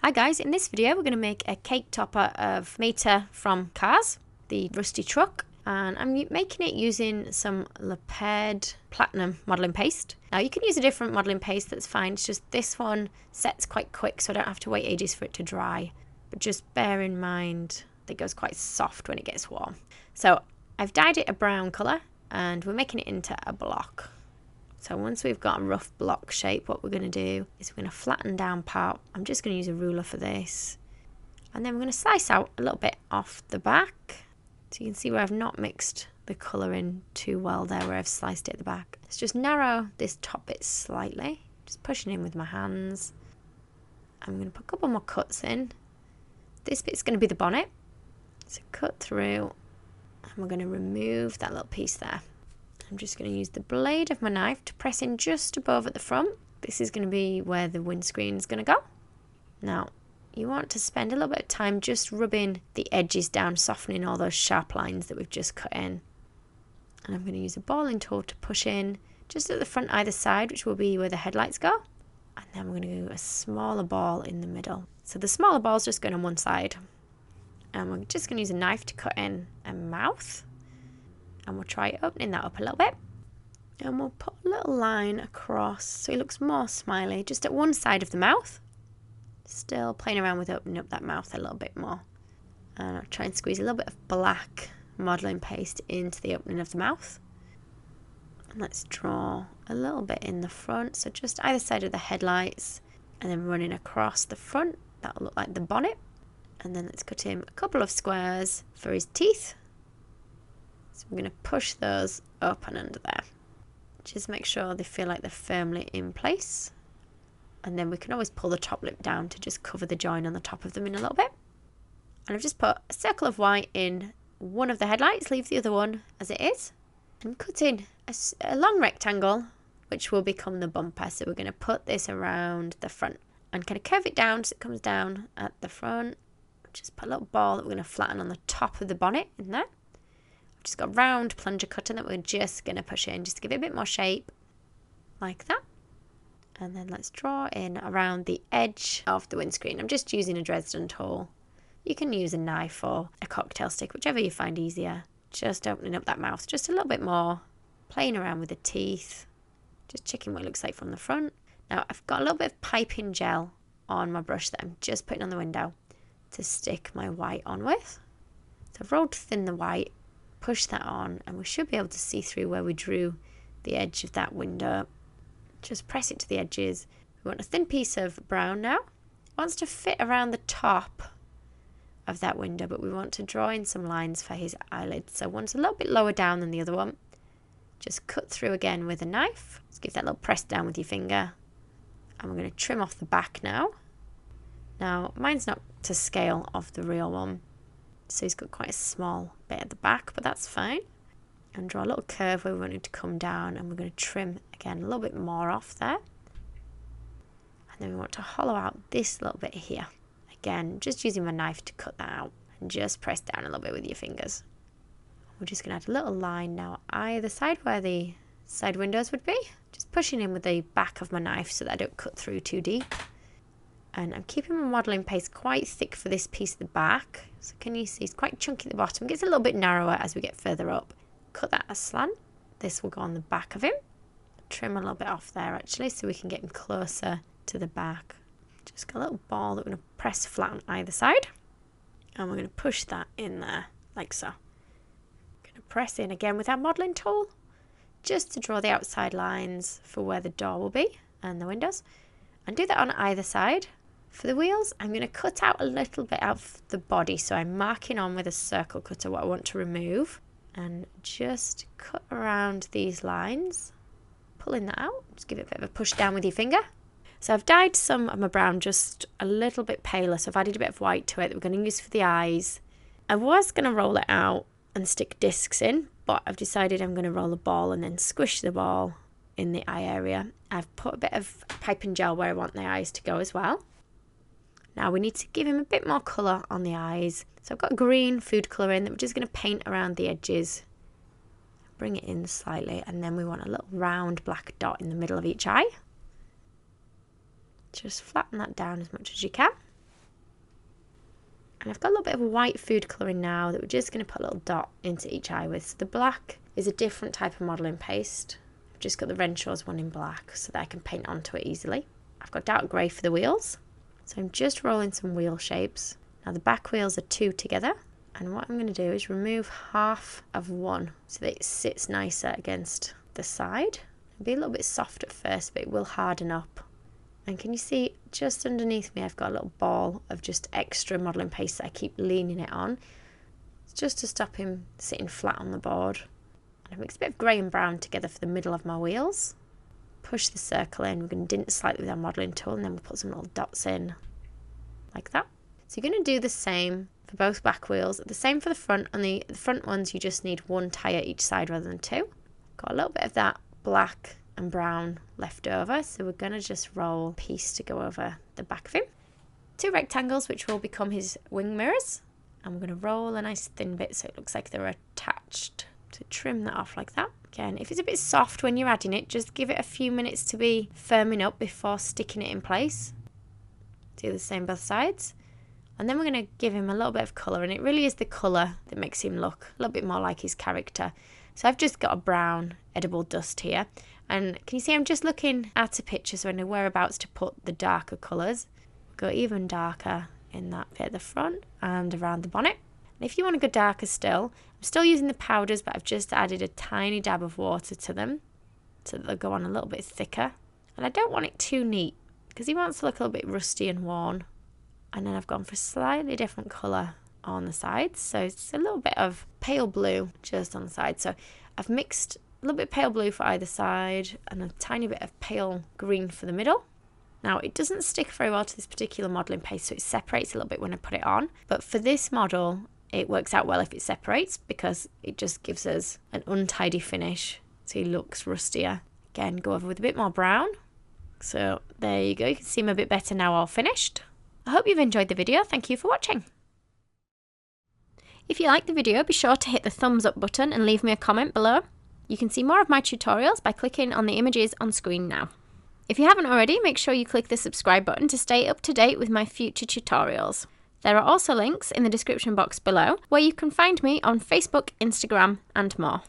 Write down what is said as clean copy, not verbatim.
Hi guys, in this video we're going to make a cake topper of Meter from Cars, the rusty truck, and I'm making it using some Leopard Platinum modelling paste. Now you can use a different modelling paste, that's fine, it's just this one sets quite quick so I don't have to wait ages for it to dry. But just bear in mind that it goes quite soft when it gets warm. So I've dyed it a brown colour and we're making it into a block. So once we've got a rough block shape, what we're going to do is we're going to flatten down part. I'm just going to use a ruler for this. And then we're going to slice out a little bit off the back. So you can see where I've not mixed the colour in too well there, where I've sliced it at the back. Let's just narrow this top bit slightly. Just pushing in with my hands. I'm going to put a couple more cuts in. This bit's going to be the bonnet. So cut through. And we're going to remove that little piece there. I'm just going to use the blade of my knife to press in just above at the front. This is going to be where the windscreen is going to go. Now, you want to spend a little bit of time just rubbing the edges down, softening all those sharp lines that we've just cut in. And I'm going to use a balling tool to push in just at the front either side, which will be where the headlights go. And then we're going to do a smaller ball in the middle. So the smaller ball is just going on one side. And we're just going to use a knife to cut in a mouth. And we'll try opening that up a little bit. And we'll put a little line across so it looks more smiley, just at one side of the mouth. Still playing around with opening up that mouth a little bit more. And I'll try and squeeze a little bit of black modelling paste into the opening of the mouth. And let's draw a little bit in the front, so just either side of the headlights, and then running across the front. That'll look like the bonnet. And then let's cut him a couple of squares for his teeth. So we're going to push those up and under there. Just make sure they feel like they're firmly in place. And then we can always pull the top lip down to just cover the join on the top of them in a little bit. And I've just put a circle of white in one of the headlights, leave the other one as it is. I'm cutting a long rectangle, which will become the bumper. So we're going to put this around the front and kind of curve it down so it comes down at the front. Just put a little ball that we're going to flatten on the top of the bonnet in there. Just got a round plunger cutter that we're just going to push in just to give it a bit more shape, like that. And then let's draw in around the edge of the windscreen. I'm just using a Dresden tool. You can use a knife or a cocktail stick, whichever you find easier. Just opening up that mouth just a little bit more, playing around with the teeth, just checking what it looks like from the front. Now I've got a little bit of piping gel on my brush that I'm just putting on the window to stick my white on with. So I've rolled thin the white. Push that on and we should be able to see through where we drew the edge of that window. Just press it to the edges. We want a thin piece of brown now. It wants to fit around the top of that window, but we want to draw in some lines for his eyelids. So one's a little bit lower down than the other one. Just cut through again with a knife. Just give that little press down with your finger. And we're going to trim off the back now. Now mine's not to scale of the real one. So he's got quite a small bit at the back, but that's fine. And draw a little curve where we want it to come down, and we're going to trim again a little bit more off there. And then we want to hollow out this little bit here. Again, just using my knife to cut that out, and just press down a little bit with your fingers. We're just going to add a little line now either side where the side windows would be. Just pushing in with the back of my knife so that I don't cut through too deep. And I'm keeping my modelling paste quite thick for this piece at the back. So can you see it's quite chunky at the bottom. It gets a little bit narrower as we get further up. Cut that as slant. This will go on the back of him. Trim a little bit off there actually so we can get him closer to the back. Just got a little ball that we're going to press flat on either side. And we're going to push that in there like so. Going to press in again with our modelling tool. Just to draw the outside lines for where the door will be and the windows. And do that on either side. For the wheels, I'm going to cut out a little bit out of the body. So I'm marking on with a circle cutter what I want to remove. And just cut around these lines. Pulling that out. Just give it a bit of a push down with your finger. So I've dyed some of my brown just a little bit paler. So I've added a bit of white to it that we're going to use for the eyes. I was going to roll it out and stick discs in. But I've decided I'm going to roll a ball and then squish the ball in the eye area. I've put a bit of piping gel where I want the eyes to go as well. Now we need to give him a bit more colour on the eyes. So I've got green food colour in that we're just going to paint around the edges. Bring it in slightly, and then we want a little round black dot in the middle of each eye. Just flatten that down as much as you can. And I've got a little bit of white food colouring now that we're just going to put a little dot into each eye with. So the black is a different type of modelling paste. I've just got the Renshaw's one in black so that I can paint onto it easily. I've got dark grey for the wheels. So I'm just rolling some wheel shapes. Now the back wheels are 2 together. And what I'm going to do is remove half of one so that it sits nicer against the side. It'll be a little bit soft at first, but it will harden up. And can you see just underneath me I've got a little ball of just extra modelling paste that I keep leaning it on. It's just to stop him sitting flat on the board. And I mix a bit of grey and brown together for the middle of my wheels. Push the circle in. We're going to dint slightly with our modelling tool, and then we'll put some little dots in like that. So you're going to do the same for both back wheels. The same for the front. On the front ones you just need 1 tyre each side rather than 2. Got a little bit of that black and brown left over, so we're going to just roll a piece to go over the back of him. 2 rectangles which will become his wing mirrors, and we're going to roll a nice thin bit so it looks like they're attached. To trim that off like that. Again, if it's a bit soft when you're adding it, just give it a few minutes to be firming up before sticking it in place. Do the same both sides. And then we're going to give him a little bit of colour, and it really is the colour that makes him look a little bit more like his character. So I've just got a brown edible dust here, and can you see I'm just looking at a picture so I know whereabouts to put the darker colours. Go even darker in that bit at the front and around the bonnet. And if you want to go darker still, I'm still using the powders, but I've just added a tiny dab of water to them so that they'll go on a little bit thicker. And I don't want it too neat because he wants to look a little bit rusty and worn. And then I've gone for a slightly different colour on the sides. So it's a little bit of pale blue just on the side. So I've mixed a little bit of pale blue for either side and a tiny bit of pale green for the middle. Now it doesn't stick very well to this particular modelling paste, so it separates a little bit when I put it on. But for this model, it works out well if it separates because it just gives us an untidy finish. So he looks rustier. Again, go over with a bit more brown. So there you go. You can see him a bit better now all finished. I hope you've enjoyed the video. Thank you for watching. If you liked the video, be sure to hit the thumbs up button and leave me a comment below. You can see more of my tutorials by clicking on the images on screen now. If you haven't already, make sure you click the subscribe button to stay up to date with my future tutorials. There are also links in the description box below where you can find me on Facebook, Instagram and more.